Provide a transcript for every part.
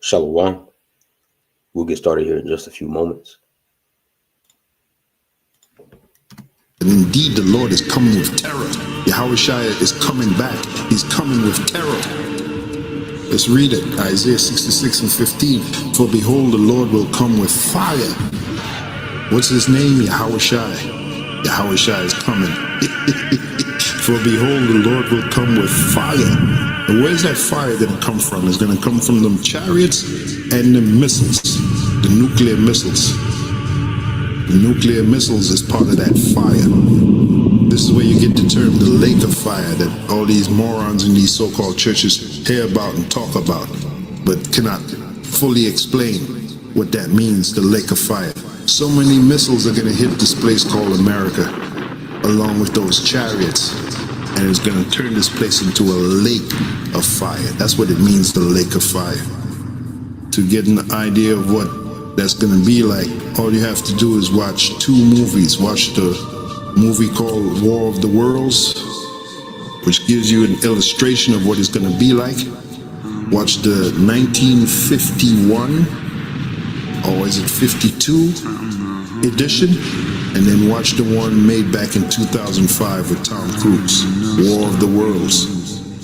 Shalom. We'll get started here in just a few moments. And indeed, the Lord is coming with terror. Yahushua is coming back. He's coming with terror. Let's read it. Isaiah 66 and 15. For behold, the Lord will come with fire. What's his name? Yahushua. Yahushua is coming. For behold, the Lord will come with fire. And where's that fire going to come from? It's going to come from them chariots and the missiles, the nuclear missiles. The nuclear missiles is part of that fire. This is where you get the term the lake of fire that all these morons in these so-called churches hear about and talk about, but cannot fully explain what that means, the lake of fire. So many missiles are going to hit this place called America, along with those chariots, and it's going to turn this place into a lake of fire. That's what it means, the lake of fire. To get an idea of what that's going to be like, all you have to do is watch two movies. Watch the movie called War of the Worlds, which gives you an illustration of what it's going to be like. Watch the 1951, or is it 52 edition? And then watch the one made back in 2005 with Tom Cruise, War of the Worlds.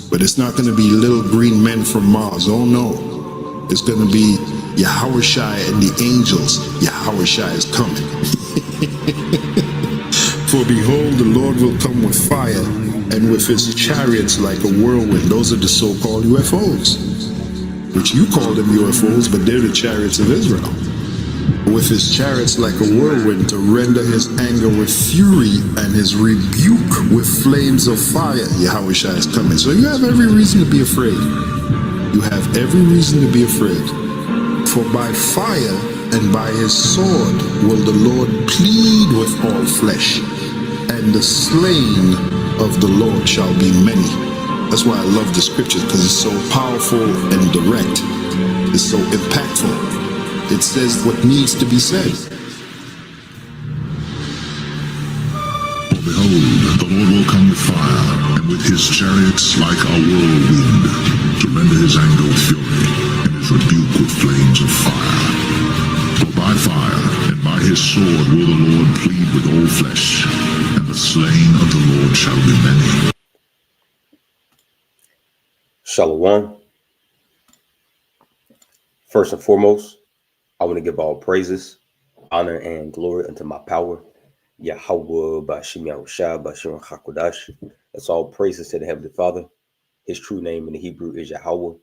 But it's not going to be little green men from Mars. Oh no. It's going to be Yahushua and the angels. Yahushua is coming. For behold, the Lord will come with fire, and with his chariots like a whirlwind. Those are the so-called UFOs, which you call them UFOs, but they're the chariots of Israel. With his chariots like a whirlwind, to render his anger with fury and his rebuke with flames of fire. Yahushua is coming. So you have every reason to be afraid. You have every reason to be afraid. For by fire and by his sword will the Lord plead with all flesh, and the slain of the Lord shall be many. That's why I love the scriptures, because it's so powerful and direct. It's so impactful. It says what needs to be said. Behold, the Lord will come with fire, and with his chariots like a whirlwind, to render his anger with fury, and his rebuke with flames of fire. For by fire and by his sword will the Lord plead with all flesh, and the slain of the Lord shall be many. Shalom. First and foremost, I want to give all praises, honor, and glory unto my power, Yahweh Bashim Yahushua Bashim Hakodash. That's all praises to the Heavenly Father. His true name in the Hebrew is Yahweh.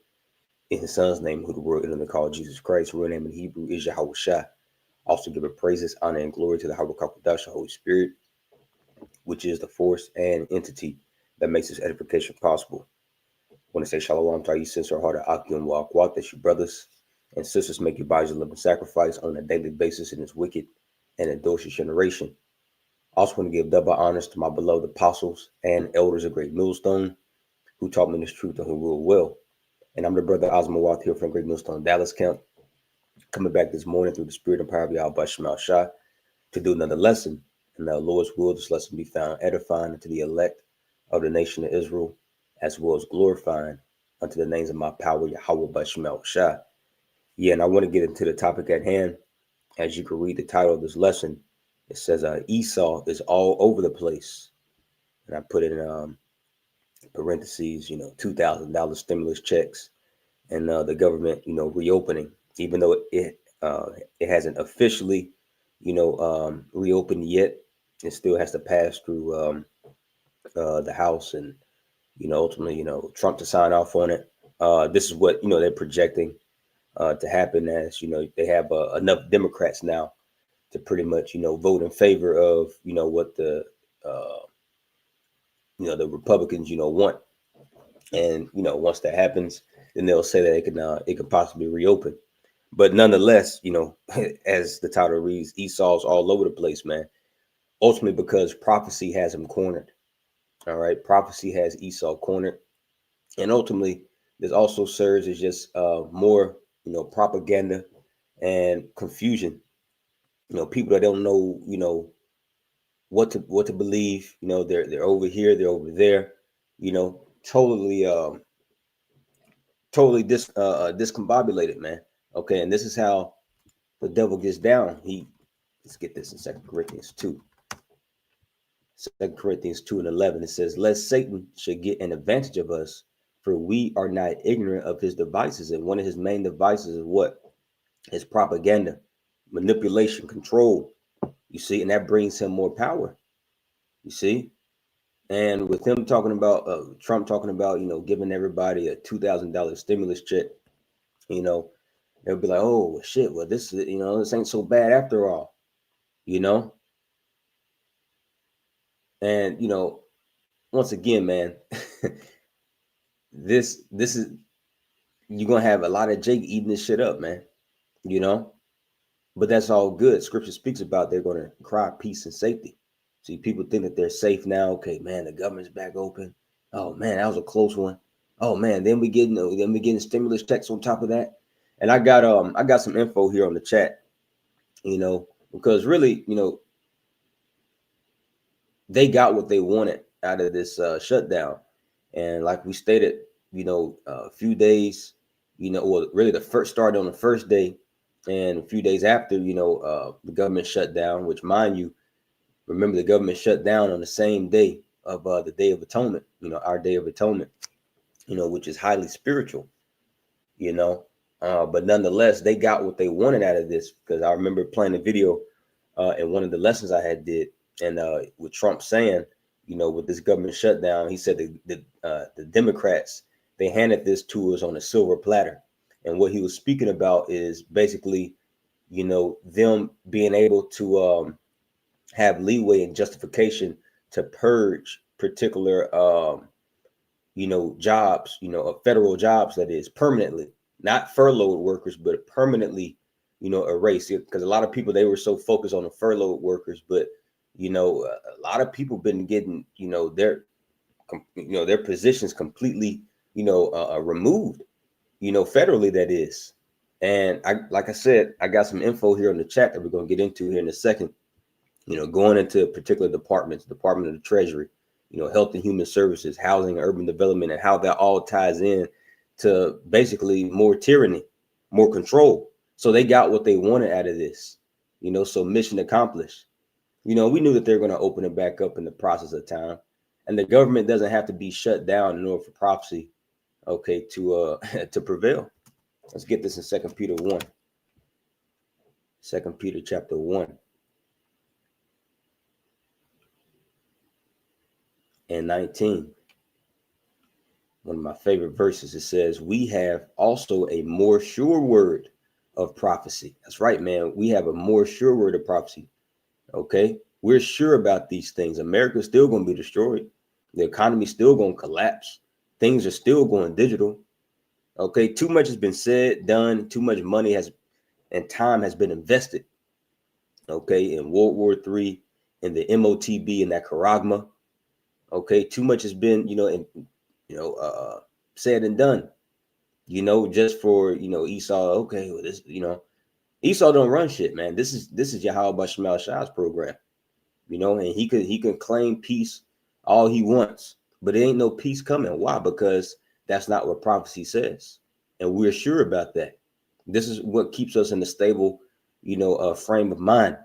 In his son's name, who the world is called Jesus Christ, real name in Hebrew is Yahushua. Also giving praises, honor, and glory to the Yahweh Hakodash, the Holy Spirit, which is the force and entity that makes this edification possible. I want to say shalom to our sincere heart of Akim Wakwat, that's your brothers and sisters, make your bodies a living sacrifice on a daily basis in this wicked and adulterous generation. Also want to give double honors to my beloved apostles and elders of Great Millstone, who taught me this truth and who rule well. And I'm the brother Osmo Wath here from Great Millstone, Dallas Camp, coming back this morning through the spirit and power of Yahweh Shema Shah to do another lesson. And the Lord's will, this lesson be found edifying unto the elect of the nation of Israel, as well as glorifying unto the names of my power, Yahweh Shema Shah. Yeah, and I want to get into the topic at hand. As you can read the title of this lesson, it says Esau is all over the place. And I put in parentheses, $2,000 stimulus checks, and the government, reopening, even though it hasn't officially, reopened yet. It still has to pass through the House and, ultimately, Trump to sign off on it. This is what, they're projecting to happen, as they have enough Democrats now to pretty much vote in favor of what the the Republicans want, and once that happens, then they'll say that it can possibly reopen. But nonetheless, as the title reads, Esau's all over the place, man. Ultimately, because prophecy has him cornered. All right, prophecy has Esau cornered, and ultimately, this also serves as just more propaganda and confusion. People that don't know, what to believe. They're over here, they're over there. Totally discombobulated, man. Okay, and this is how the devil gets down. Let's get this in 2 Corinthians 2. 2 Corinthians 2 and 11, it says, lest Satan should get an advantage of us, for we are not ignorant of his devices. And one of his main devices is what? His propaganda, manipulation, control. You see, and that brings him more power. You see, and with him talking about Trump talking about, giving everybody a $2,000 stimulus check, they'll be like, oh shit, well this is, this ain't so bad after all, you know. And once again, man, this is, you're gonna have a lot of Jake eating this shit up, man. But that's all good. Scripture speaks about they're gonna cry peace and safety. See, people think that they're safe now. Okay, man, the government's back open. Oh man, that was a close one. Oh man, then we getting stimulus checks on top of that. And I got some info here on the chat, because really, they got what they wanted out of this shutdown. And like we stated, a few days, well, really the first started on the first day, and a few days after, the government shut down, which, mind you, remember the government shut down on the same day of the Day of Atonement, our Day of Atonement, which is highly spiritual, but nonetheless, they got what they wanted out of this, because I remember playing the video in one of the lessons I had did, and with Trump saying, with this government shutdown, he said the Democrats, they handed this to us on a silver platter. And what he was speaking about is basically, them being able to have leeway and justification to purge particular, jobs, federal jobs, that is, permanently, not furloughed workers, but permanently, erase it. Because a lot of people, they were so focused on the furloughed workers, but a lot of people been getting, their positions completely, removed, federally, that is. And like I said, I got some info here in the chat that we're going to get into here in a second, going into particular departments, Department of the Treasury, Health and Human Services, Housing and Urban Development, and how that all ties in to basically more tyranny, more control. So they got what they wanted out of this, so mission accomplished. We knew that they're going to open it back up in the process of time, and the government doesn't have to be shut down in order for prophecy, okay, to to prevail. Let's get this in 2 Peter 1. 2 Peter chapter 1 and 19. One of my favorite verses. It says, we have also a more sure word of prophecy. That's right, man. We have a more sure word of prophecy. Okay, we're sure about these things. America's still going to be destroyed. The economy's still going to collapse. Things are still going digital. Okay, too much has been said, done. Too much money and time has been invested. Okay, in World War III, in the MOTB, in that charagma. Okay, too much has been, said and done. Just for Esau. Okay, well, this, Esau don't run shit, man. This is Yahweh Shemal Shah's program, and he can claim peace all he wants, but it ain't no peace coming. Why? Because that's not what prophecy says, and we're sure about that. This is what keeps us in a stable, frame of mind.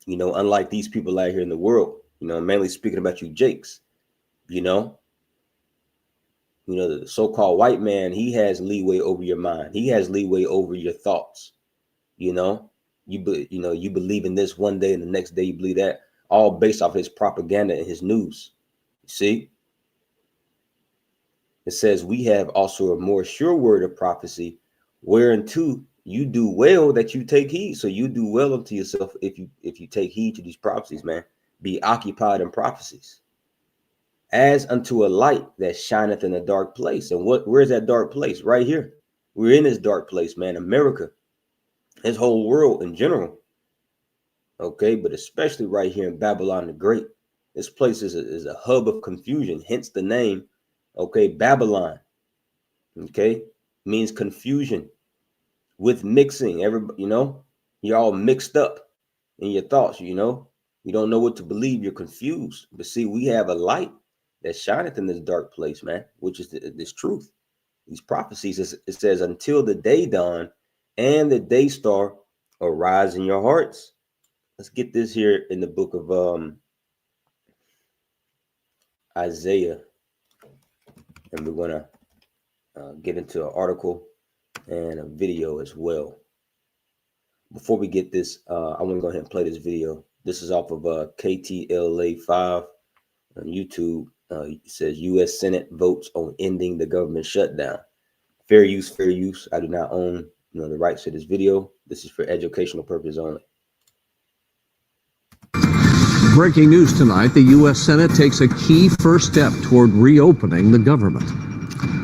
Unlike these people out here in the world. Mainly speaking about you, Jakes. The so-called white man, he has leeway over your mind. He has leeway over your thoughts. You believe in this one day and the next day you believe that, all based off his propaganda and his news. You see, it says we have also a more sure word of prophecy, whereunto you do well that you take heed. So you do well unto yourself if you take heed to these prophecies, man. Be occupied in prophecies, as unto a light that shineth in a dark place. And where's that dark place? Right here. We're in this dark place, man. America, this whole world in general. Okay, but especially right here in Babylon the Great. This place is a hub of confusion, hence the name. Okay, Babylon. Okay, means confusion with mixing. Everybody, you're all mixed up in your thoughts. You don't know what to believe. You're confused. But see, we have a light that shineth in this dark place, man, which is this truth. These prophecies, it says, until the day dawn and the day star arise in your hearts. Let's get this here in the book of Isaiah, and we're going to get into an article and a video as well. Before we get this, I want to go ahead and play this video. This is off of KTLA5 on YouTube. It says U.S. Senate votes on ending the government shutdown. Fair use, fair use. I do not own the rights to this video. This is for educational purposes only. Breaking news tonight, the U.S. Senate takes a key first step toward reopening the government.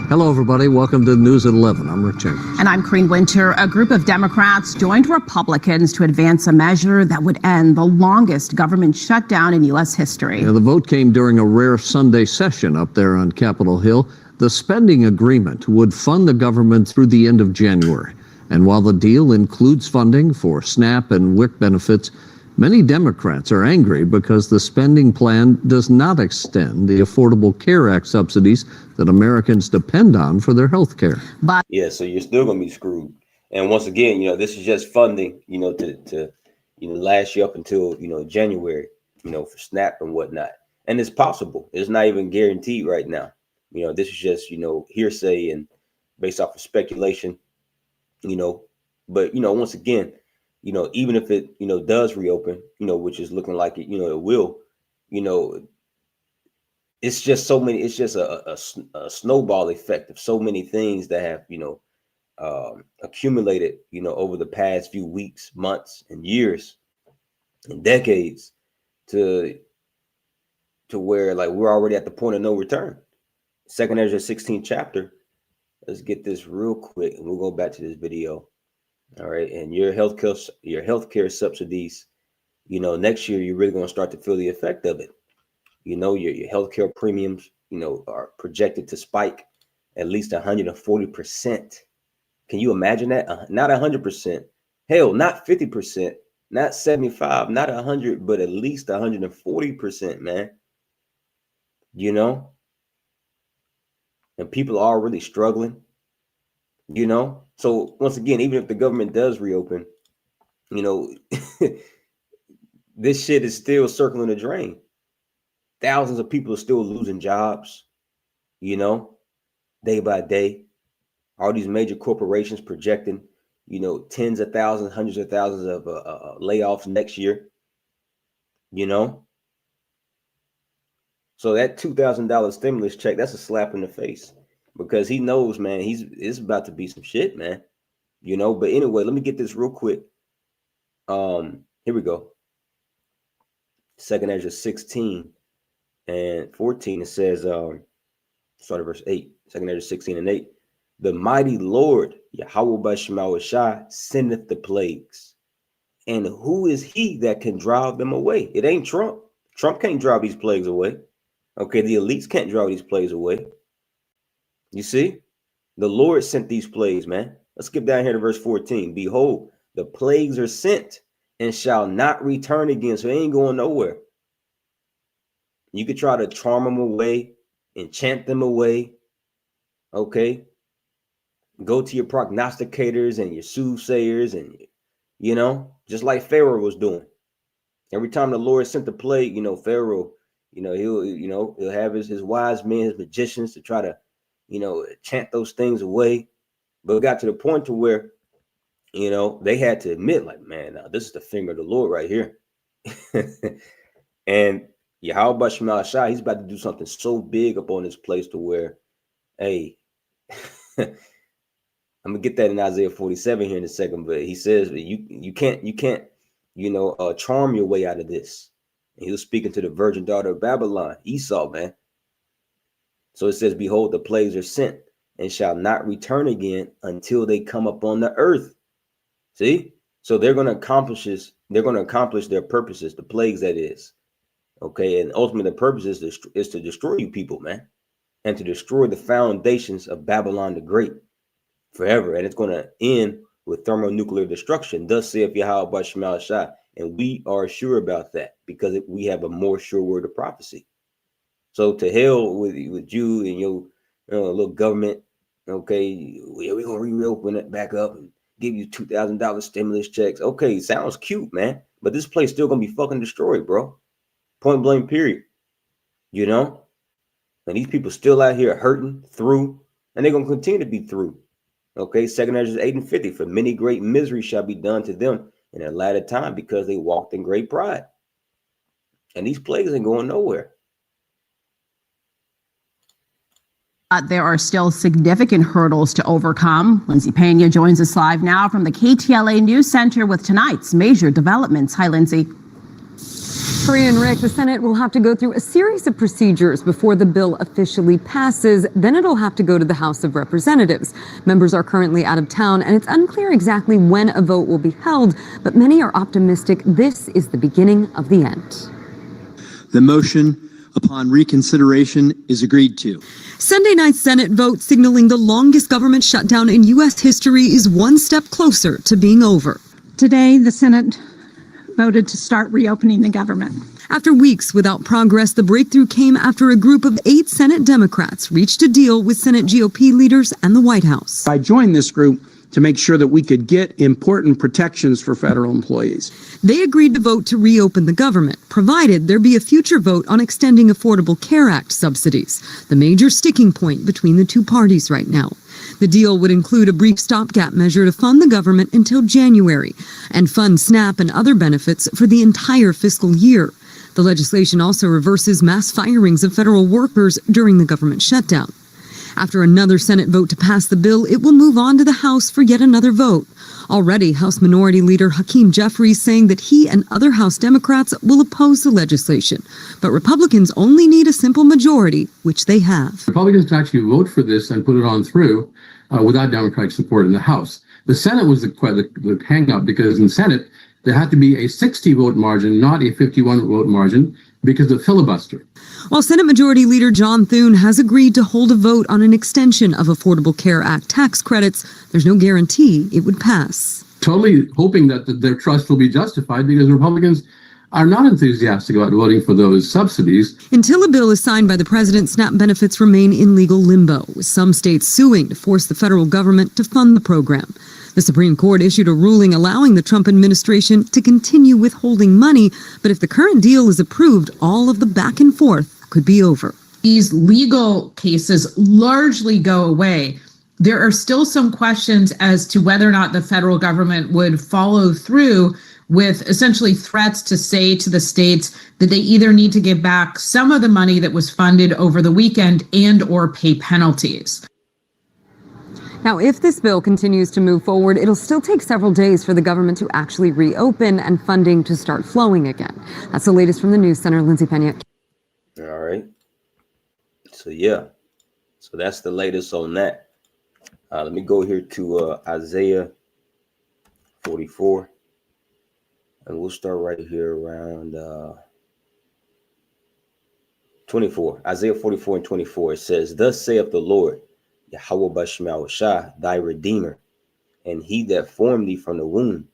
Hello, everybody. Welcome to News at 11. I'm Rick Chambers. And I'm Corrine Winter. A group of Democrats joined Republicans to advance a measure that would end the longest government shutdown in U.S. history. The vote came during a rare Sunday session up there on Capitol Hill. The spending agreement would fund the government through the end of January. And while the deal includes funding for SNAP and WIC benefits, many Democrats are angry because the spending plan does not extend the Affordable Care Act subsidies that Americans depend on for their health care. But yeah, so you're still going to be screwed. And once again, this is just funding, to last you up until, January, for SNAP and whatnot. And it's possible. It's not even guaranteed right now. This is just, hearsay and based off of speculation, but, once again, even if it, does reopen, which is looking like it, it will, it's just so many, it's just a snowball effect of so many things that have, accumulated, over the past few weeks, months, and years and decades to where like we're already at the point of no return. 2nd Ezra 16th chapter. Let's get this real quick and we'll go back to this video. All right. And your healthcare subsidies, next year, you're really going to start to feel the effect of it. Your healthcare premiums, are projected to spike at least 140%. Can you imagine that? Not 100%. Hell, not 50%, not 75, not 100, but at least 140%, man. And people are really struggling. So once again, even if the government does reopen, this shit is still circling the drain. Thousands of people are still losing jobs, day by day. All these major corporations projecting, tens of thousands, hundreds of thousands of layoffs next year, So that $2,000 stimulus check, that's a slap in the face because he knows, man, it's about to be some shit, man. But anyway, let me get this real quick. Here we go. 2nd Ezra 16 and 14, it says, start at verse 8, 2nd Ezra 16 and 8. The mighty Lord, Yahweh Bashemawashai, sendeth the plagues. And who is he that can drive them away? It ain't Trump. Trump can't drive these plagues away. Okay, the elites can't drive these plagues away. You see? The Lord sent these plagues, man. Let's skip down here to verse 14. Behold, the plagues are sent and shall not return again. So they ain't going nowhere. You could try to charm them away, enchant them away. Okay. Go to your prognosticators and your soothsayers and, just like Pharaoh was doing. Every time the Lord sent the plague, Pharaoh, he'll have his wise men, his magicians to try to, chant those things away. But it got to the point to where, they had to admit, like, man, now this is the finger of the Lord right here. And Yahweh Shema Shai, he's about to do something so big up on this place to where, hey, I'm gonna get that in Isaiah 47 here in a second, but he says you can't charm your way out of this. And he was speaking to the virgin daughter of Babylon, Esau, man. So it says, behold, the plagues are sent and shall not return again until they come upon the earth. See? So they're going to accomplish their purposes, the plagues that is. Okay. And ultimately the purpose is to destroy you people, man. And to destroy the foundations of Babylon the Great forever. And it's going to end with thermonuclear destruction. Thus saith Yahweh by Shema Shai. And we are sure about that because we have a more sure word of prophecy. So to hell with you and your little government. Okay, we're going to reopen it back up. And give you $2,000 stimulus checks. Okay, sounds cute, man. But this place still gonna be fucking destroyed, bro. Point blank, period. You know? And these people still out here hurting through, and they're gonna continue to be through. Okay, 2 Ezra 8 and 50. For many great misery shall be done to them in a latter time, because they walked in great pride. And these plagues ain't going nowhere. There are still significant hurdles to overcome. Lindsay Pena joins us live now from the KTLA News Center with tonight's major developments. Hi, Lindsay. Korean Rick, the Senate will have to go through a series of procedures before the bill officially passes. Then it'll have to go to the House of Representatives. Members are currently out of town, and it's unclear exactly when a vote will be held, but many are optimistic this is the beginning of the end. The motion upon reconsideration is agreed to. Sunday night's Senate vote signaling the longest government shutdown in U.S. history is one step closer to being over. Today, the Senate voted to start reopening the government. After weeks without progress, the breakthrough came after a group of 8 Senate Democrats reached a deal with Senate GOP leaders and the White House. I joined this group to make sure that we could get important protections for federal employees. They agreed to vote to reopen the government, provided there be a future vote on extending Affordable Care Act subsidies, the major sticking point between the two parties right now. The deal would include a brief stopgap measure to fund the government until January and fund SNAP and other benefits for the entire fiscal year. The legislation also reverses mass firings of federal workers during the government shutdown. After another Senate vote to pass the bill, it will move on to the House for yet another vote. Already, House Minority Leader Hakeem Jeffries saying that he and other House Democrats will oppose the legislation. But Republicans only need a simple majority, which they have. Republicans can actually vote for this and put it on through without Democratic support in the House. The Senate was the hang-up, because in the Senate, there had to be a 60-vote margin, not a 51-vote margin, because of filibuster. While Senate Majority Leader John Thune has agreed to hold a vote on an extension of Affordable Care Act tax credits, there's no guarantee it would pass. Totally hoping that their trust will be justified, because Republicans are not enthusiastic about voting for those subsidies. Until a bill is signed by the president, SNAP benefits remain in legal limbo, with some states suing to force the federal government to fund the program. The Supreme Court issued a ruling allowing the Trump administration to continue withholding money, but if the current deal is approved, all of the back and forth could be over. These legal cases largely go away. There are still some questions as to whether or not the federal government would follow through with essentially threats to say to the states that they either need to give back some of the money that was funded over the weekend and or pay penalties. Now, if this bill continues to move forward, it'll still take several days for the government to actually reopen and funding to start flowing again. That's the latest from the News Center. Lindsay Pena. All right. So, yeah. So that's the latest on that. Let me go here to Isaiah 44. And we'll start right here around 24. Isaiah 44 and 24. It says, "Thus saith the Lord, Yahweh Bashma'ushah, thy Redeemer, and he that formed thee from the womb.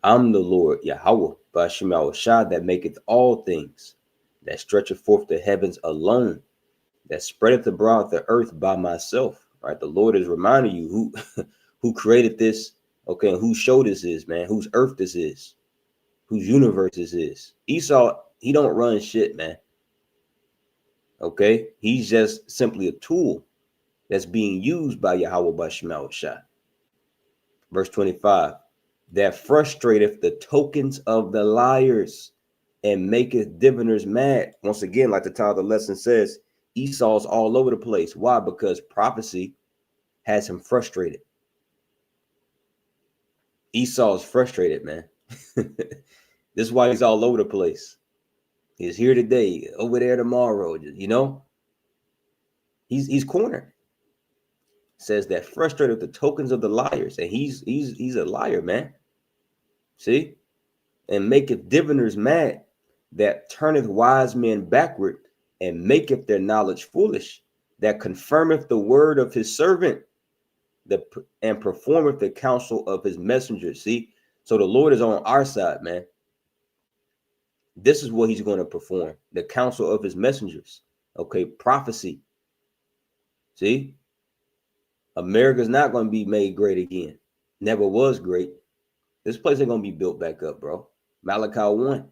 I'm the Lord, Yahweh Bashma'ushah, that maketh all things, that stretcheth forth the heavens alone, that spreadeth abroad the earth by myself." Right? The Lord is reminding you who created this, okay, and whose show this is, man, whose earth this is, whose universe this is. Esau, he don't run shit, man. Okay? He's just simply a tool that's being used by Yahweh Bashmal Shah. Verse 25, "That frustrateth the tokens of the liars and maketh diviners mad." Once again, like the title of the lesson says, Esau's all over the place. Why? Because prophecy has him frustrated. Esau's frustrated, man. This is why he's all over the place. He's here today, over there tomorrow. You know, he's cornered. Says that frustrated the tokens of the liars, and he's a liar, man. See, and maketh diviners mad, that turneth wise men backward, and maketh their knowledge foolish, that confirmeth the word of his servant, and performeth the counsel of his messengers. See, so the Lord is on our side, man. This is what he's going to perform, the counsel of his messengers. Okay, prophecy. See, America's not going to be made great again. never was great. This place ain't gonna be built back up, bro. Malachi 1.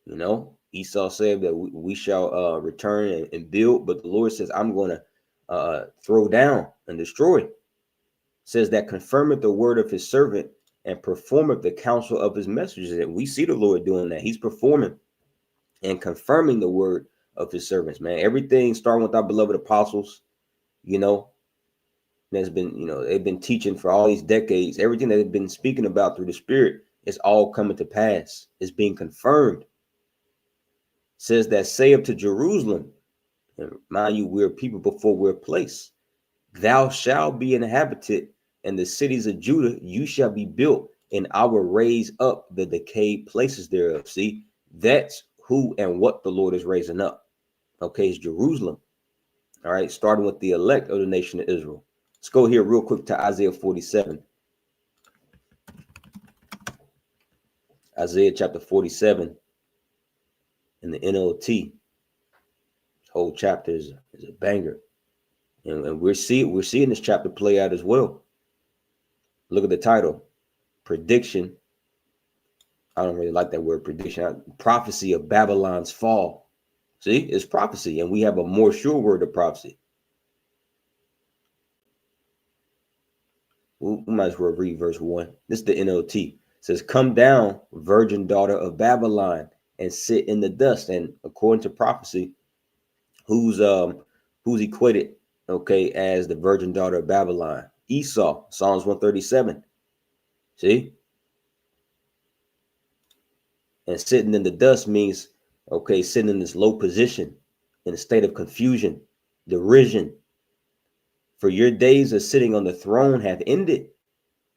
You know, Esau said that we shall return and build, but the Lord says, I'm going to throw down and destroy. It says that confirmeth the word of his servant and performeth the counsel of his messengers. And we see the Lord doing that. He's performing and confirming the word of his servants, man. Everything starting with our beloved apostles, you know, that's been, you know, they've been teaching for all these decades. Everything that they've been speaking about through the Spirit is all coming to pass. It's being confirmed. Says that say up to Jerusalem, and mind you, we're people before we're placed. Thou shalt be inhabited, and the cities of Judah you shall be built, and I will raise up the decayed places thereof. See, that's who and what the Lord is raising up. Okay, it's Jerusalem. All right, starting with the elect of the nation of Israel. Let's go here real quick to Isaiah 47. Isaiah chapter 47 in the NLT. Whole chapter is a banger. And we're seeing this chapter play out as well. Look at the title, prediction. I don't really like that word prediction. Prophecy of Babylon's fall. See, it's prophecy, and we have a more sure word of prophecy. We might as well read verse 1. This is the NLT. It says, come down, virgin daughter of Babylon, and sit in the dust. And according to prophecy, who's equated, okay, as the virgin daughter of Babylon? Esau, Psalms 137. See? And sitting in the dust means, okay, sitting in this low position, in a state of confusion, derision. For your days of sitting on the throne have ended,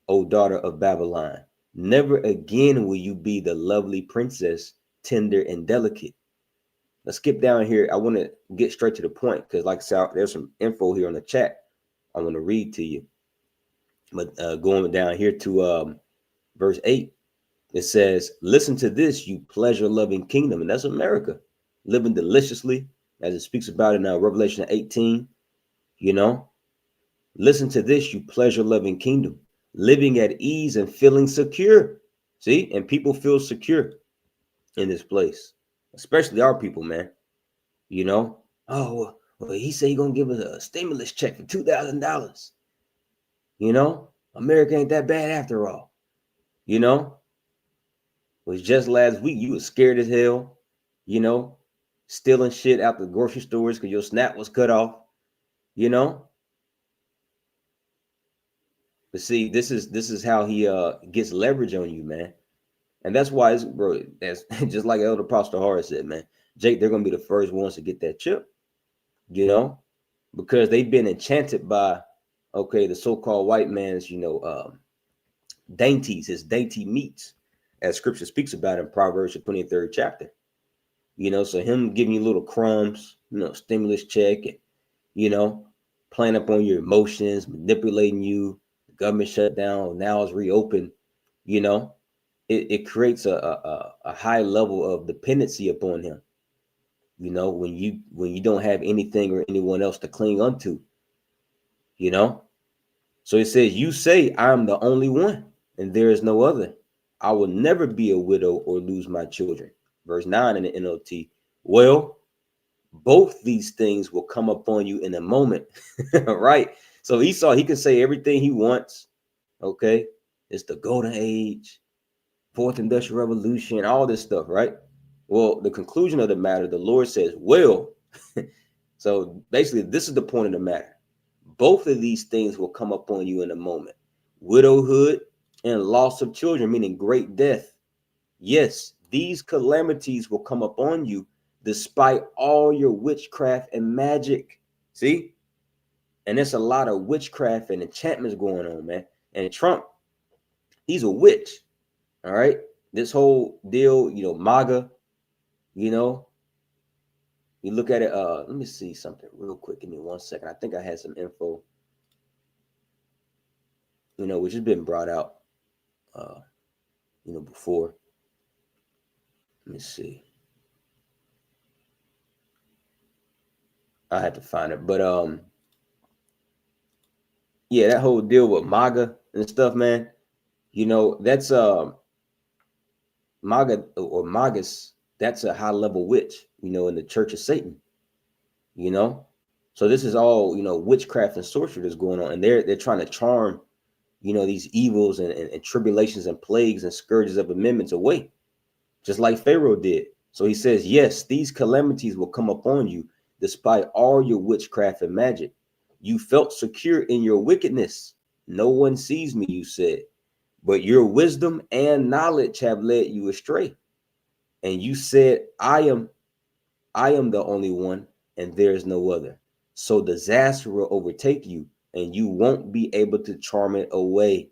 O daughter of Babylon. Never again will you be the lovely princess, tender and delicate. Let's skip down here. I want to get straight to the point because, like I said, there's some info here on the chat I want to read to you. But going down here to verse 8, it says, listen to this, you pleasure-loving kingdom. And that's America, living deliciously, as it speaks about in Revelation 18. You know, listen to this, you pleasure-loving kingdom, living at ease and feeling secure. See, and people feel secure in this place, especially our people, man. You know, oh, well, he said he's going to give us a stimulus check for $2,000. You know, America ain't that bad after all. You know, it was just last week you was scared as hell, you know, stealing shit out the grocery stores because your SNAP was cut off, you know. But see, this is how he gets leverage on you, man. And that's why it's, bro, that's just like Elder Pastor Horace said, man. Jake, they're gonna be the first ones to get that chip, you know, because they've been enchanted by, okay, the so-called white man's, you know, dainties, his dainty meats, as scripture speaks about in Proverbs, the 23rd chapter. You know, so him giving you little crumbs, you know, stimulus check, and, you know, playing up on your emotions, manipulating you, the government shut down, now it's reopened, you know, it creates a high level of dependency upon him. You know, when you don't have anything or anyone else to cling onto, you know. So it says, you say, I'm the only one and there is no other. I will never be a widow or lose my children. Verse 9 in the NLT. Well, both these things will come upon you in a moment, right? So Esau, he can say everything he wants. Okay, it's the golden age, fourth industrial revolution, all this stuff, right? Well, the conclusion of the matter, the Lord says, well, so basically this is the point of the matter. Both of these things will come upon you in a moment. Widowhood and loss of children, meaning great death. Yes, these calamities will come upon you despite all your witchcraft and magic. See? And there's a lot of witchcraft and enchantments going on, man. And Trump, he's a witch. All right. This whole deal, you know, MAGA, you know, you look at it. Let me see something real quick. Give me 1 second. I think I had some info, you know, which has been brought out, you know, before. Let me see. I had to find it, but yeah, that whole deal with MAGA, and stuff, man. That's Maga or Magus. That's a high level witch, in the Church of Satan. So this is all witchcraft and sorcery that's going on, and they're trying to charm these evils and tribulations and plagues and scourges of amendments away, just like Pharaoh did. So he says, yes, these calamities will come upon you despite all your witchcraft and magic. You felt secure in your wickedness. No one sees me, you said, but your wisdom and knowledge have led you astray. And you said, I am the only one, and there is no other. So disaster will overtake you, and you won't be able to charm it away.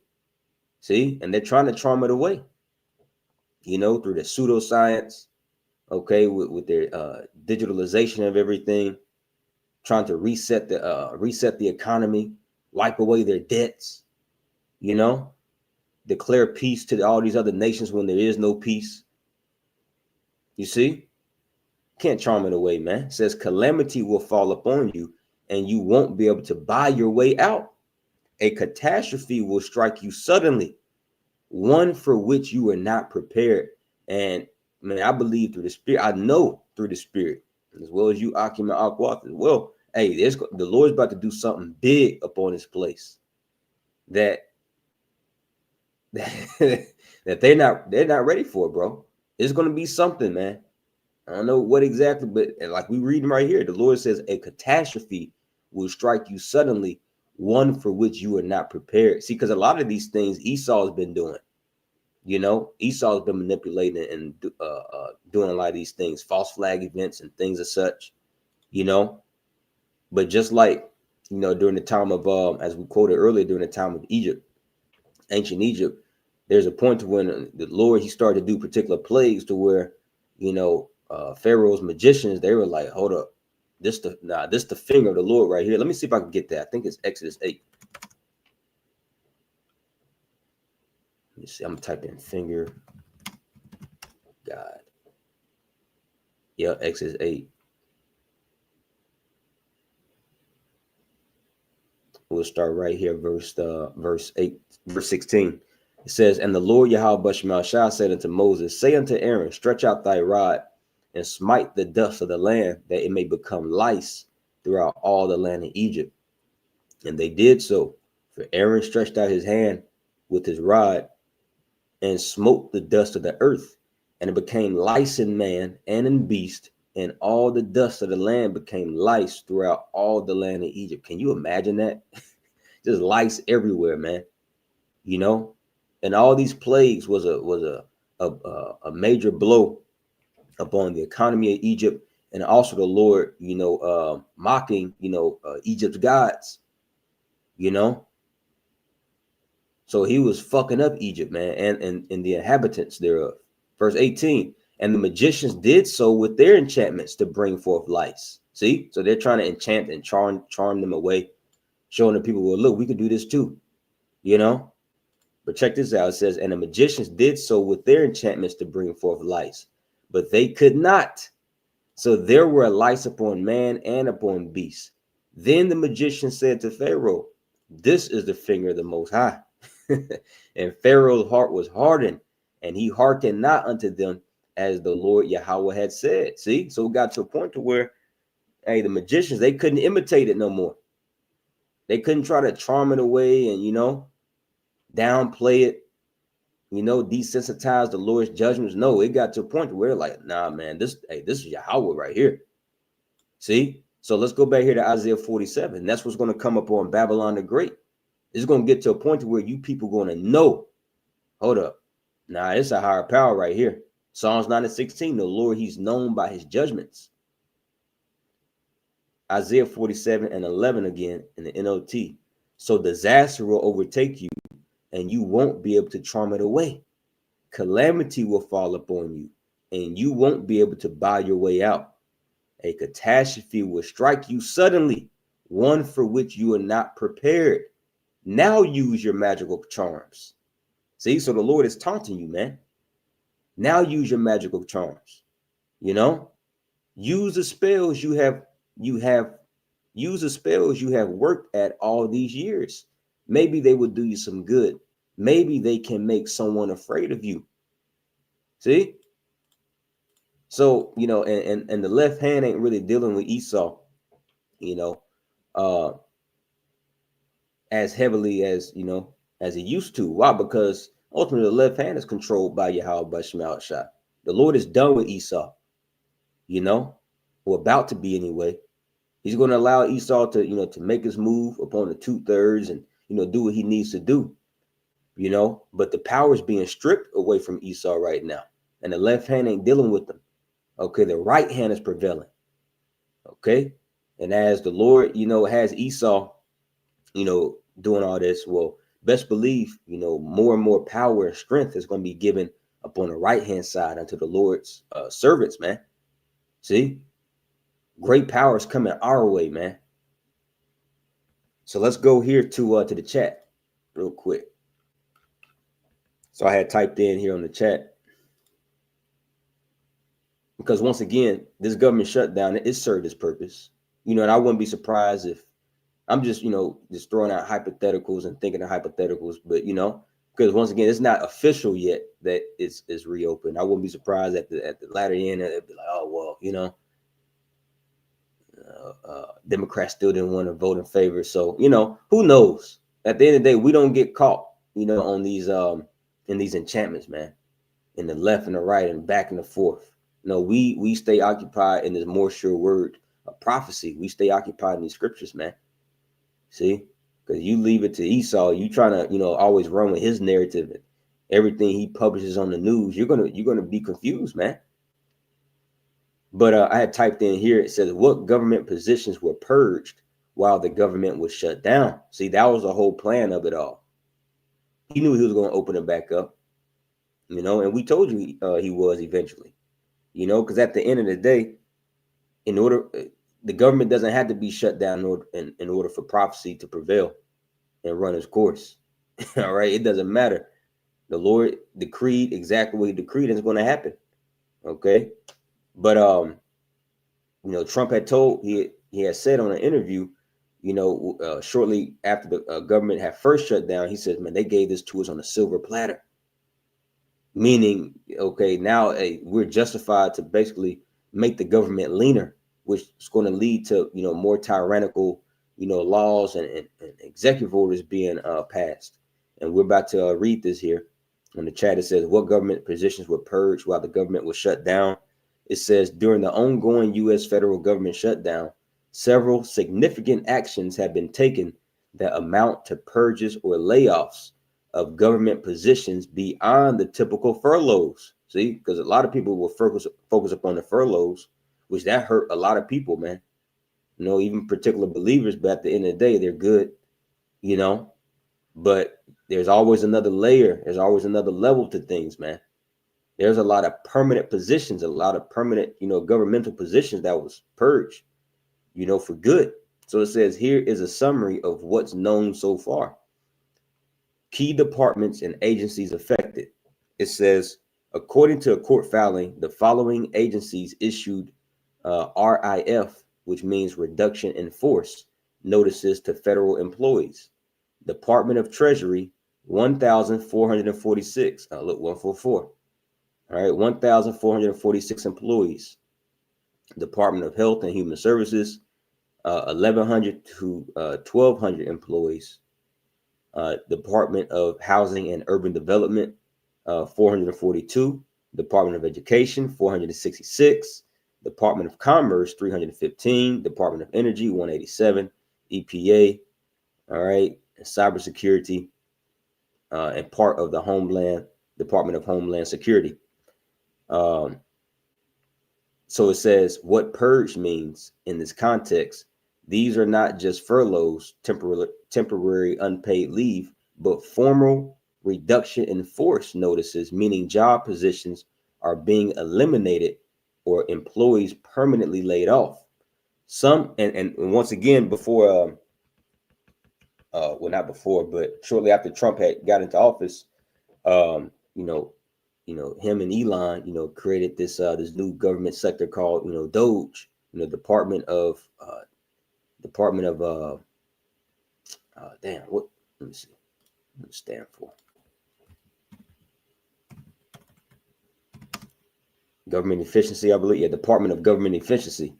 See, and they're trying to charm it away, through the pseudoscience, okay, with their digitalization of everything, trying to reset the economy, wipe away their debts, declare peace to all these other nations when there is no peace. You see, can't charm it away, man. It says calamity will fall upon you, and you won't be able to buy your way out. A catastrophe will strike you suddenly, one for which you are not prepared. And man, I believe through the Spirit, I know through the Spirit, as well as you, Akim and Akwath as well. Hey, the Lord's about to do something big upon this place that that they're not ready for, bro. It's going to be something, man. I don't know what exactly, but like we reading right here, the Lord says a catastrophe will strike you suddenly, one for which you are not prepared. See, because a lot of these things Esau's been doing. Esau's been manipulating and doing a lot of these things, false flag events and things of such, But just like, during the time of, as we quoted earlier, during the time of Egypt, ancient Egypt, there's a point to when the Lord, he started to do particular plagues to where, Pharaoh's magicians, they were like, hold up, this the finger of the Lord right here. Let me see if I can get that. I think it's Exodus 8. Let me see. I'm typing in finger God. Yeah, Exodus 8. We'll start right here, verse 8, verse 16. It says, and the Lord Yahweh Bashmashah said unto Moses, say unto Aaron, stretch out thy rod and smite the dust of the land, that it may become lice throughout all the land of Egypt. And they did so. For Aaron stretched out his hand with his rod and smote the dust of the earth, and it became lice in man and in beast, and all the dust of the land became lice throughout all the land of Egypt. Can you imagine that? Just lice everywhere, man. And all these plagues was a major blow upon the economy of Egypt, and also the Lord, mocking, Egypt's gods, So he was fucking up Egypt, man, and the inhabitants thereof. Verse 18, and the magicians did so with their enchantments to bring forth lice. See, so they're trying to enchant and charm them away, showing the people, well, look, we could do this too, But check this out. It says, and the magicians did so with their enchantments to bring forth lice, but they could not. So there were lice upon man and upon beast. Then the magician said to Pharaoh, this is the finger of the Most High. And Pharaoh's heart was hardened, and he hearkened not unto them as the Lord Yahweh had said. See, so it got to a point to where, hey, the magicians, they couldn't imitate it no more. They couldn't try to charm it away and, downplay it, desensitize the Lord's judgments. No, it got to a point where like, nah, man, this is Yahweh right here. See? So let's go back here to Isaiah 47. That's what's going to come up on Babylon the Great. It's going to get to a point where you people going to know, hold up, nah, it's a higher power right here. Psalms 9:16, the Lord, he's known by his judgments. Isaiah 47:11 again in the NLT. So disaster will overtake you, and you won't be able to charm it away. Calamity will fall upon you, and you won't be able to buy your way out. A catastrophe will strike you suddenly, one for which you are not prepared. Now use your magical charms. See, so the Lord is taunting you, man. Now use your magical charms. Use the spells you have worked at all these years. maybe they would do you some good. Maybe they can make someone afraid of you. See? So, you know, and the left hand ain't really dealing with Esau, you know, as heavily as, you know, as it used to. Why? Because ultimately the left hand is controlled by Yahweh, by Shemal Shai. The Lord is done with Esau, you know, or about to be anyway. He's going to allow Esau to, you know, to make his move upon the 2/3 and, you know, do what he needs to do, you know, but the power is being stripped away from Esau right now. And the left hand ain't dealing with them. Okay. The right hand is prevailing. Okay. And as the Lord, you know, has Esau, you know, doing all this, well, best believe, you know, more and more power and strength is going to be given upon the right hand side unto the Lord's servants, man. See, great power is coming our way, man. So let's go here to the chat real quick. So I had typed in here on the chat, because once again, this government shutdown, it served its purpose, you know, and I wouldn't be surprised if I'm just, you know, just throwing out hypotheticals and thinking of hypotheticals, but you know, because once again, it's not official yet that it's reopened. I wouldn't be surprised at the latter end that it'd be like, oh well, you know, Democrats still didn't want to vote in favor, so you know, who knows? At the end of the day, we don't get caught, you know, on these in these enchantments, man, in the left and the right and back and the forth. No, we stay occupied in this more sure word of prophecy. We stay occupied in these scriptures, man. See, because you leave it to Esau, you trying to, you know, always run with his narrative and everything he publishes on the news. You're gonna be confused, man. But I had typed in here. It says, what government positions were purged while the government was shut down? See, that was the whole plan of it all. He knew he was going to open it back up, you know, and we told you he was eventually, you know, because at the end of the day, in order, the government doesn't have to be shut down in order for prophecy to prevail and run its course. All right, it doesn't matter. The Lord decreed exactly what he decreed, and it's going to happen. Okay, but you know, Trump had told he had said on an interview, you know, shortly after the government had first shut down, he said, "Man, they gave this to us on a silver platter," meaning, okay, now we're justified to basically make the government leaner, which is going to lead to, you know, more tyrannical, you know, laws and executive orders being passed. And we're about to read this here on the chat. It says, what government positions were purged while the government was shut down? It says, during the ongoing U.S. federal government shutdown, several significant actions have been taken that amount to purges or layoffs of government positions beyond the typical furloughs. See, because a lot of people will focus upon the furloughs, which that hurt a lot of people, man. You know, even particular believers, but at the end of the day, they're good, you know. But there's always another layer. There's always another level to things, man. There's a lot of permanent positions, a lot of permanent, you know, governmental positions that was purged, you know, for good. So it says here is a summary of what's known so far. Key departments and agencies affected. It says, according to a court filing, the following agencies issued RIF, which means reduction in force, notices to federal employees. Department of Treasury, 1,446. Look, 144. All right, 1,446 employees. Department of Health and Human Services, 1,100 to 1,200 employees. Department of Housing and Urban Development, 442. Department of Education, 466. Department of Commerce, 315. Department of Energy, 187. EPA, all right, and cybersecurity, and part of the Department of Homeland Security. So it says what purge means in this context. These are not just furloughs, temporary unpaid leave, but formal reduction in force notices, meaning job positions are being eliminated or employees permanently laid off. Some and once again, before well, not before, but shortly after Trump had got into office, you know, him and Elon, you know, created this this new government sector called, you know, Doge, you know, Department of Let me see. What does it stand for? Government efficiency, I believe. Yeah, Department of Government Efficiency,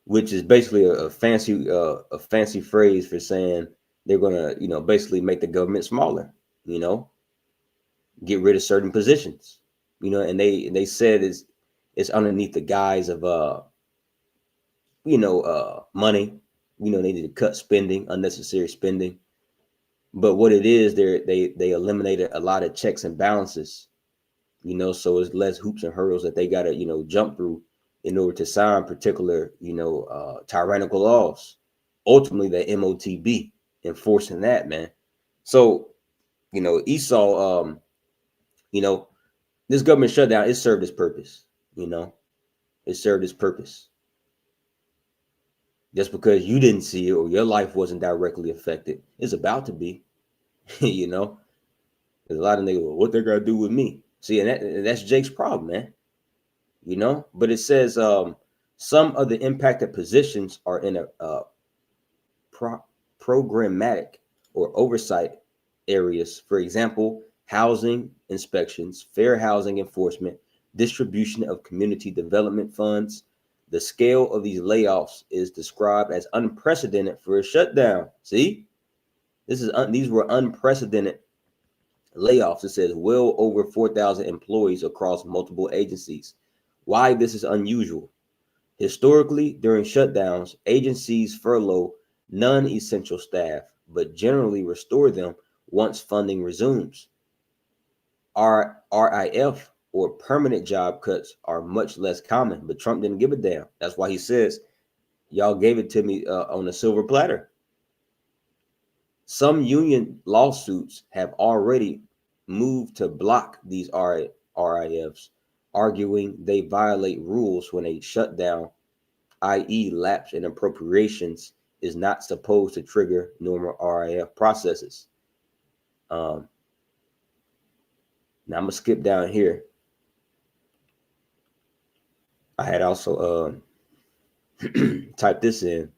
which is basically a fancy phrase for saying they're gonna, basically make the government smaller. Get rid of certain positions. And they said it's underneath the guise of money. They need to cut spending, unnecessary spending. But what it is, they eliminated a lot of checks and balances. So it's less hoops and hurdles that they gotta, jump through in order to sign particular, tyrannical laws. Ultimately, the MOTB enforcing that, man. So, Esau, this government shutdown, it served its purpose. It served its purpose. Just because you didn't see it or your life wasn't directly affected, it's about to be. There's a lot of niggas, well, what they gotta do with me? See, and that's Jake's problem, man. But it says some of the impacted positions are in a programmatic or oversight areas. For example, housing inspections, fair housing enforcement, distribution of community development funds. The scale of these layoffs is described as unprecedented for a shutdown. See, these were unprecedented layoffs. It says well over 4,000 employees across multiple agencies. Why this is unusual? Historically, during shutdowns, agencies furlough non-essential staff, but generally restore them once funding resumes. RIF or permanent job cuts are much less common, but Trump didn't give a damn. That's why he says, y'all gave it to me on a silver platter. Some union lawsuits have already moved to block these RIFs, arguing they violate rules when a shutdown, i.e. lapse in appropriations, is not supposed to trigger normal RIF processes. Now I'm gonna skip down here. I had also typed this in.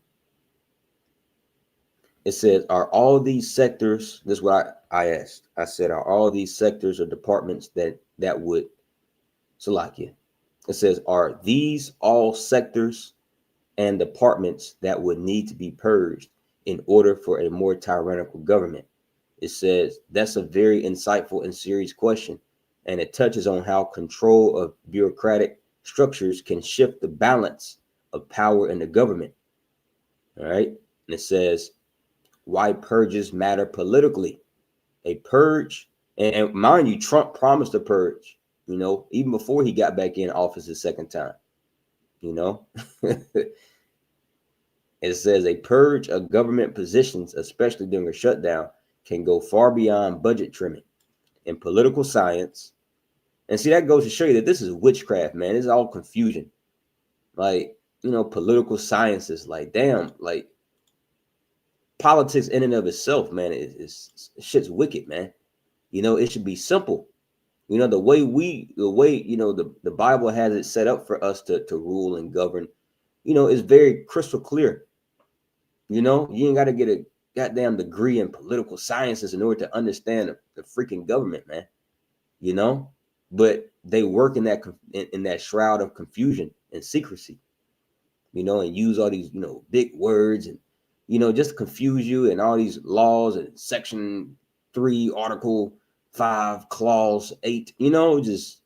It says, are all these sectors, this is what I asked. I said, are all these sectors or departments that would, Salakia. It says, are these all sectors and departments that would need to be purged in order for a more tyrannical government? It says, that's a very insightful and serious question, and it touches on how control of bureaucratic structures can shift the balance of power in the government. All right. And it says, why purges matter politically. A purge, and mind you, Trump promised a purge, even before he got back in office the second time. It says a purge of government positions, especially during a shutdown, can go far beyond budget trimming. In political science, and see, that goes to show you that this is witchcraft, man. It's all confusion. Like, political sciences, like, damn, like, politics in and of itself, man, is shit's wicked, man. It should be simple. The way the Bible has it set up for us to rule and govern, is very crystal clear. You ain't got to get a goddamn degree in political sciences in order to understand the freaking government, man. But they work in that shroud of confusion and secrecy, and use all these, big words and, just to confuse you, and all these laws and Section 3, Article 5, Clause 8, just,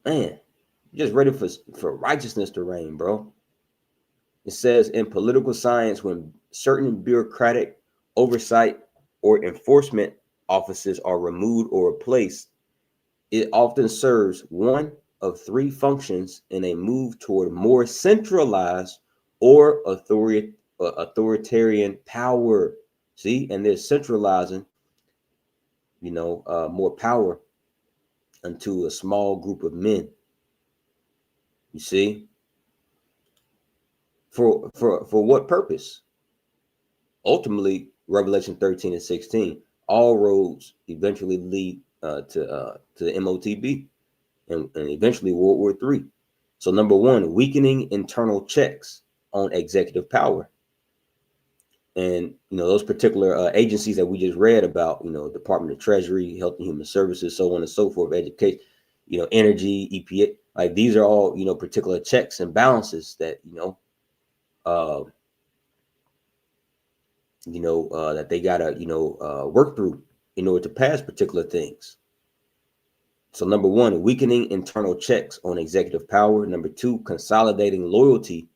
man, just ready for righteousness to reign, bro. It says in political science, when certain bureaucratic oversight or enforcement offices are removed or replaced, it often serves one of three functions in a move toward more centralized or authoritarian power. See, and they're centralizing, more power unto a small group of men. You see, for what purpose? Ultimately, Revelation 13 and 16, all roads eventually lead to the MOTB and eventually World War III. So number one, weakening internal checks on executive power. And, those particular agencies that we just read about, Department of Treasury, Health and Human Services, so on and so forth, education, energy, EPA, like these are all, particular checks and balances that, that they gotta, work through in order to pass particular things. So number one, weakening internal checks on executive power. Number two, consolidating loyalty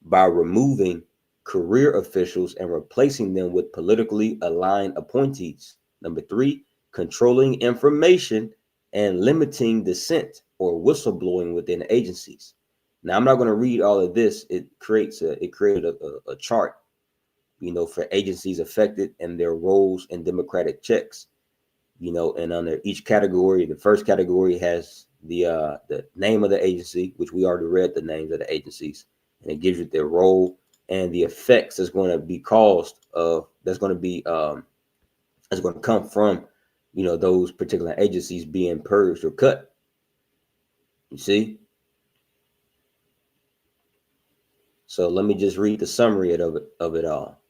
by removing career officials and replacing them with politically aligned appointees. Number three, controlling information and limiting dissent or whistleblowing within agencies. Now, I'm not going to read all of this. It created a chart, for agencies affected and their roles in democratic checks. And under each category, the first category has the name of the agency, which we already read the names of the agencies, and it gives you their role and the effects that's going to be caused that's going to come from those particular agencies being purged or cut. You see? So let me just read the summary of it all.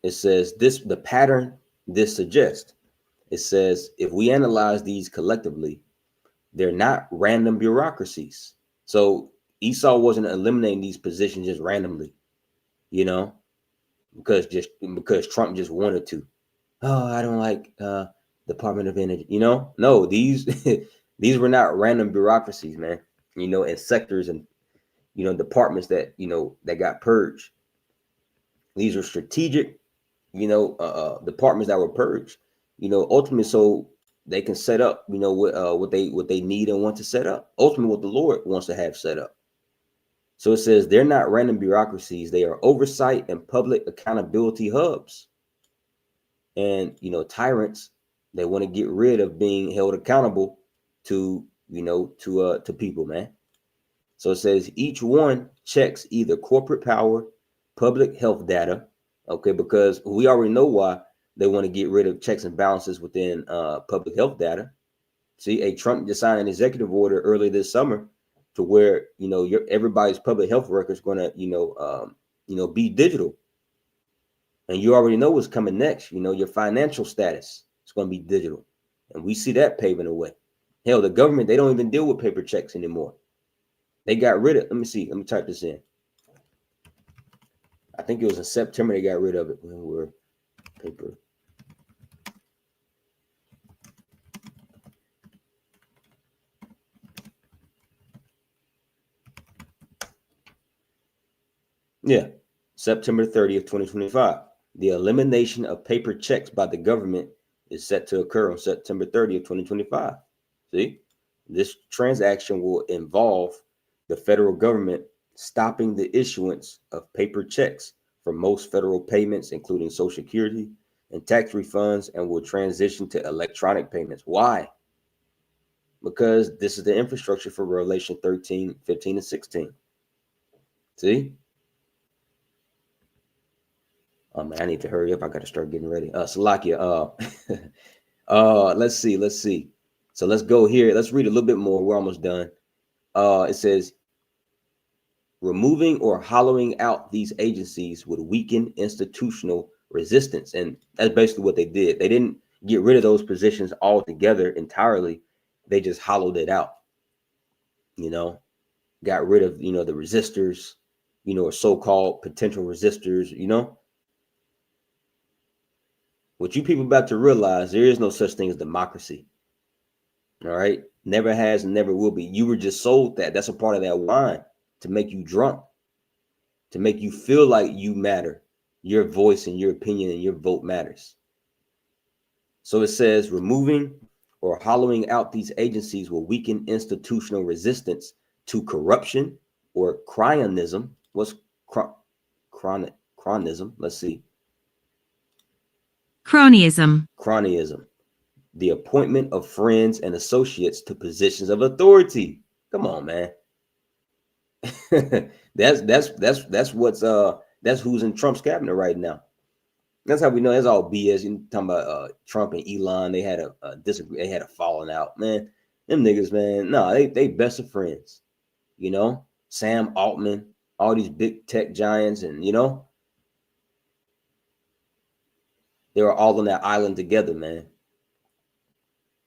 It says the pattern this suggests. It says if we analyze these collectively, they're not random bureaucracies. So Esau wasn't eliminating these positions just randomly, because Trump just wanted to. Oh, I don't like Department of Energy. No, these these were not random bureaucracies, man. And sectors and departments that that got purged. These are strategic, departments that were purged. Ultimately, so they can set up, what they need and want to set up. Ultimately, what the Lord wants to have set up. So it says they're not random bureaucracies. They are oversight and public accountability hubs. And, tyrants, they want to get rid of being held accountable to people, man. So it says each one checks either corporate power, public health data. Okay, because we already know why they want to get rid of checks and balances within public health data. See, Trump just signed an executive order early this summer to where everybody's public health record is going to be digital, and you already know what's coming next. Your financial status is going to be digital, and we see that paving the way. Hell, the government, they don't even deal with paper checks anymore. They got rid of. Let me type this in. I think it was in September they got rid of it when we were paper. Yeah, September 30th, 2025. The elimination of paper checks by the government is set to occur on September 30th, 2025. See, this transaction will involve the federal government stopping the issuance of paper checks for most federal payments, including Social Security and tax refunds, and will transition to electronic payments. Why? Because this is the infrastructure for Revelation 13, 15, and 16. See? Oh man, I need to hurry up. I got to start getting ready. Salakia. Let's see. So let's go here. Let's read a little bit more. We're almost done. It says, removing or hollowing out these agencies would weaken institutional resistance. And that's basically what they did. They didn't get rid of those positions altogether entirely. They just hollowed it out, got rid of, the resistors, or so-called potential resistors, What you people about to realize, there is no such thing as democracy. All right. Never has and never will be. You were just sold that. That's a part of that wine to make you drunk, to make you feel like you matter. Your voice and your opinion and your vote matters. So it says removing or hollowing out these agencies will weaken institutional resistance to corruption or cronyism. What's cronyism? Let's see. Cronyism. The appointment of friends and associates to positions of authority. Come on, man. that's who's in Trump's cabinet right now. That's how we know that's all BS. You talking about Trump and Elon? They had a disagree. They had a falling out, man. Them niggas, man. No, they best of friends. Sam Altman, all these big tech giants, and they were all on that island together, man.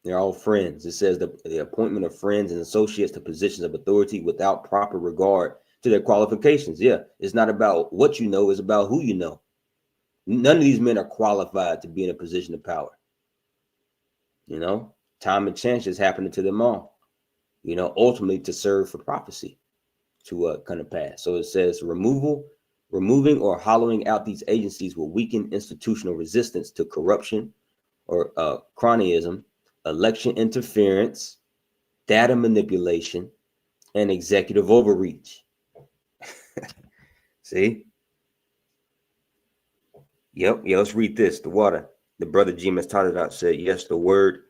They're all friends. It says the appointment of friends and associates to positions of authority without proper regard to their qualifications. Yeah, it's not about what you know, it's about who you know. None of these men are qualified to be in a position of power. Time and chance is happening to them all, ultimately to serve for prophecy to come to pass. So it says removing or hollowing out these agencies will weaken institutional resistance to corruption or cronyism, election interference, data manipulation, and executive overreach. See? Yep. Yeah, let's read this. The water. The brother G.M.S. Tadadot said, yes, the word,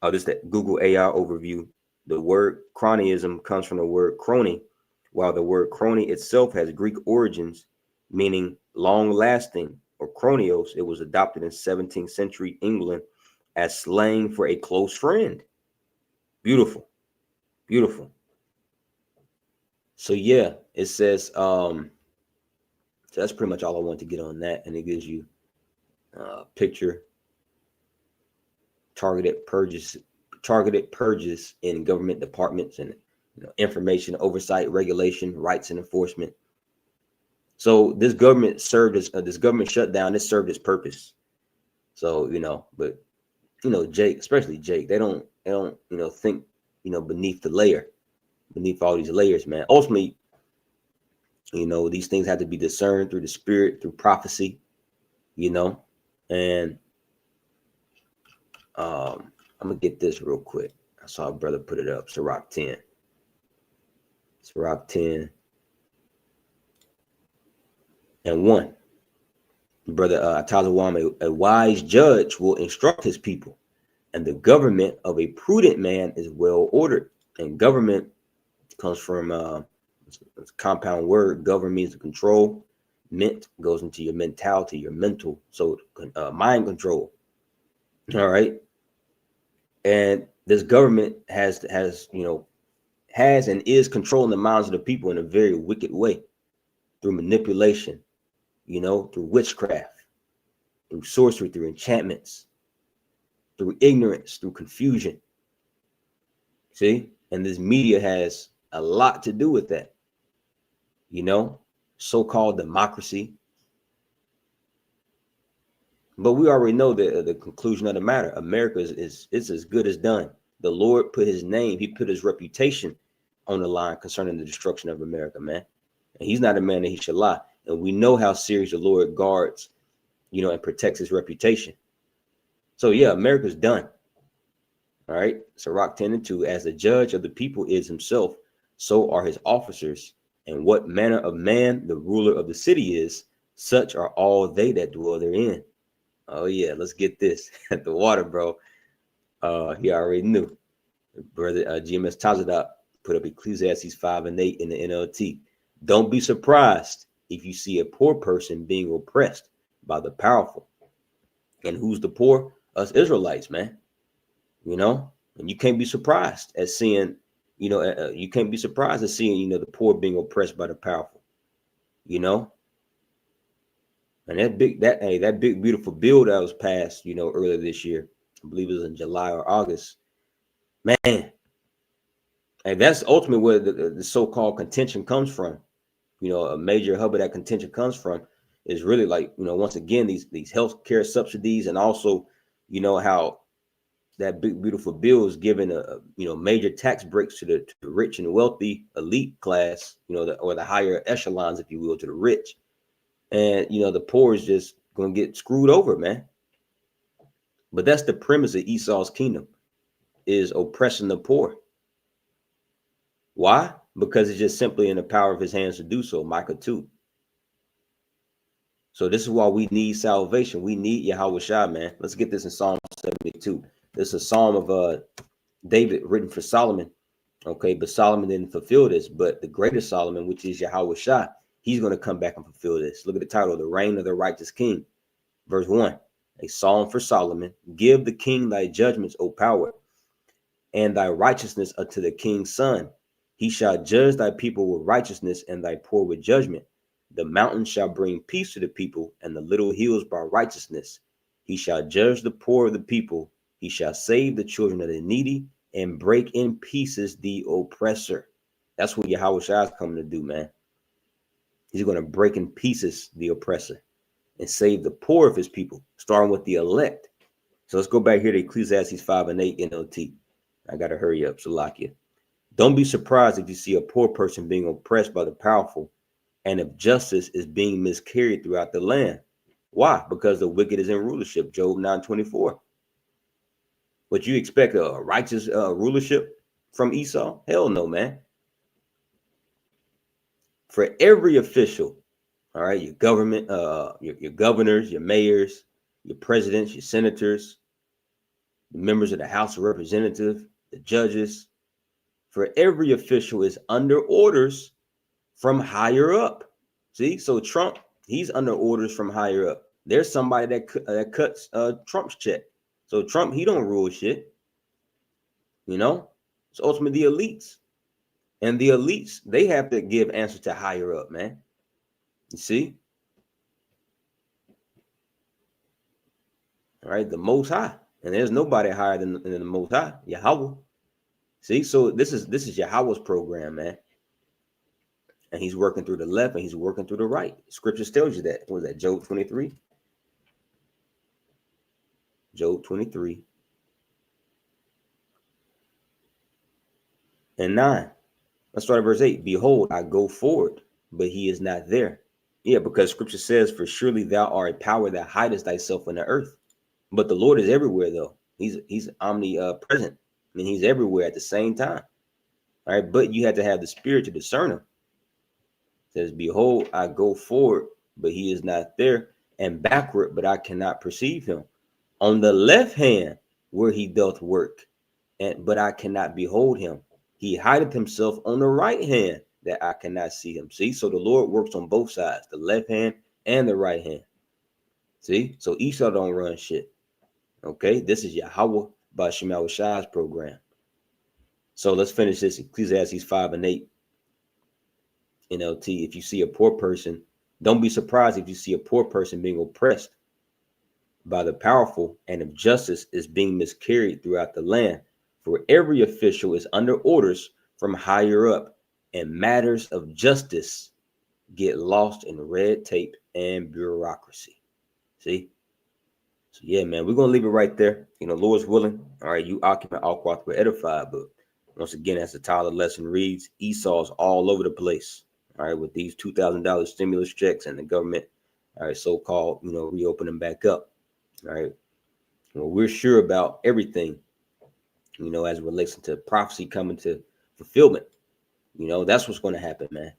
this is the Google AI overview. The word cronyism comes from the word crony, while the word crony itself has Greek origins, meaning long-lasting, or cronios. It was adopted in 17th century England as slang for a close friend. Beautiful. Beautiful. So yeah, it says, so that's pretty much all I want to get on that. And it gives you a picture, targeted purges in government departments, and information oversight, regulation, rights, and enforcement. So this government served as this government shutdown. This served its purpose. So but Jake, especially Jake, they don't think beneath all these layers, man. Ultimately, these things have to be discerned through the spirit, through prophecy, and I'm gonna get this real quick. I saw a brother put it up. Sirach 10. Sirach 10 and 1. Brother Atazawam, a wise judge will instruct his people, and the government of a prudent man is well ordered. And government comes from it's a compound word. Govern means to control. Ment goes into your mentality, your mental. So mind control. All right. And this government has and is controlling the minds of the people in a very wicked way, through manipulation, through witchcraft, through sorcery, through enchantments, through ignorance, through confusion. See? And this media has a lot to do with that. So-called democracy. But we already know the conclusion of the matter. America is as good as done. The Lord put his name, he put his reputation on the line concerning the destruction of America, man. And he's not a man that he should lie. And we know how serious the Lord guards, and protects his reputation. So yeah, America's done. All right. Sirach 10 and 2, as the judge of the people is himself, so are his officers. And what manner of man the ruler of the city is, such are all they that dwell therein. Oh yeah, let's get this at the water, bro. He already knew. Brother GMS Tazadat put up Ecclesiastes 5 and 8 in the NLT. Don't be surprised if you see a poor person being oppressed by the powerful. And who's the poor? Us Israelites, man. And you can't be surprised at seeing, you can't be surprised at seeing, the poor being oppressed by the powerful, And that big beautiful bill that was passed, earlier this year, I believe it was in July or August, man. And that's ultimately where the so-called contention comes from. A major hub of that contention comes from is really like, once again, these health care subsidies, and also, how that big beautiful bill is giving major tax breaks to the rich and wealthy elite class, or the higher echelons, if you will, to the rich. And the poor is just gonna get screwed over, man. But that's the premise of Esau's kingdom, is oppressing the poor. Why? Because it's just simply in the power of his hands to do so. Micah 2. So this is why we need salvation. We need Yahweh Shai, man. Let's get this in Psalm 72. This is a psalm of David written for Solomon. Okay, but Solomon didn't fulfill this. But the greater Solomon, which is Yahweh Shai, he's going to come back and fulfill this. Look at the title, The Reign of the Righteous King. Verse 1, a psalm for Solomon. Give the king thy judgments, O power, and thy righteousness unto the king's son. He shall judge thy people with righteousness and thy poor with judgment. The mountains shall bring peace to the people, and the little hills by righteousness. He shall judge the poor of the people. He shall save the children of the needy and break in pieces the oppressor. That's what Yahweh Shai is coming to do, man. He's going to break in pieces the oppressor and save the poor of his people, starting with the elect. So let's go back here to Ecclesiastes 5 and 8 NLT. I got to hurry up, Salakia. Don't be surprised if you see a poor person being oppressed by the powerful, and if justice is being miscarried throughout the land. Why? Because the wicked is in rulership. Job 9:24. Would you expect a righteous rulership from Esau? Hell no, man. For every official, all right, your government, your governors, your mayors, your presidents, your senators, the members of the House of Representatives, the judges, for every official is under orders from higher up. See, so Trump, he's under orders from higher up. There's somebody that cuts Trump's check. So Trump, he don't rule shit. You know, it's ultimately the elites. And the elites, they have to give answers to higher up, man. You see? All right, the Most High. And there's nobody higher than the Most High, Yahweh. See, so this is Yahweh's program, man. And he's working through the left and he's working through the right. Scriptures tells you that. What was that? Job 23. Job 23 and 9. Let's start at verse 8. Behold, I go forward, but he is not there. Yeah, because scripture says, for surely thou art a power that hidest thyself in the earth. But the Lord is everywhere, though. He's omnipresent. I mean, he's everywhere at the same time. All right, but you have to have the spirit to discern him. It says, behold, I go forward, but he is not there, and backward, but I cannot perceive him. On the left hand, where he doth work, but I cannot behold him. He hideth himself on the right hand, that I cannot see him. See, so the Lord works on both sides, the left hand and the right hand. See, so Esau don't run shit. Okay, this is Yahweh by Shemel Shai's program. So let's finish this. Ecclesiastes 5 and 8 NLT. If you see a poor person, don't be surprised if you see a poor person being oppressed by the powerful, and if justice is being miscarried throughout the land. For every official is under orders from higher up, and matters of justice get lost in red tape and bureaucracy. See? So yeah, man, we're gonna leave it right there. You know, Lord's willing. All right, you occupant all quath were edified, but once again, as the title of the lesson reads, Esau's all over the place. All right, with these $2,000 stimulus checks and the government, all right, so-called, you know, reopening back up. All right, well, we're sure about everything, you know, as it relates to prophecy coming to fulfillment. You know, that's what's going to happen, man.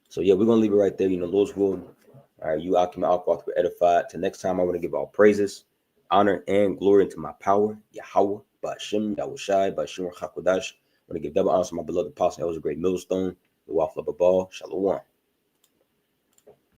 So yeah, we're gonna leave it right there. You know, Lord's willing. All right, you occupant all quath were edified. Till next time, I want to give all praises, honor, and glory into my power, Yahweh, Ba'ashem, Yahushai, Ba'ashem, Hakodash. I want to give double honor to my beloved apostle. That was a great millstone, the waffle up a ball. Shalom.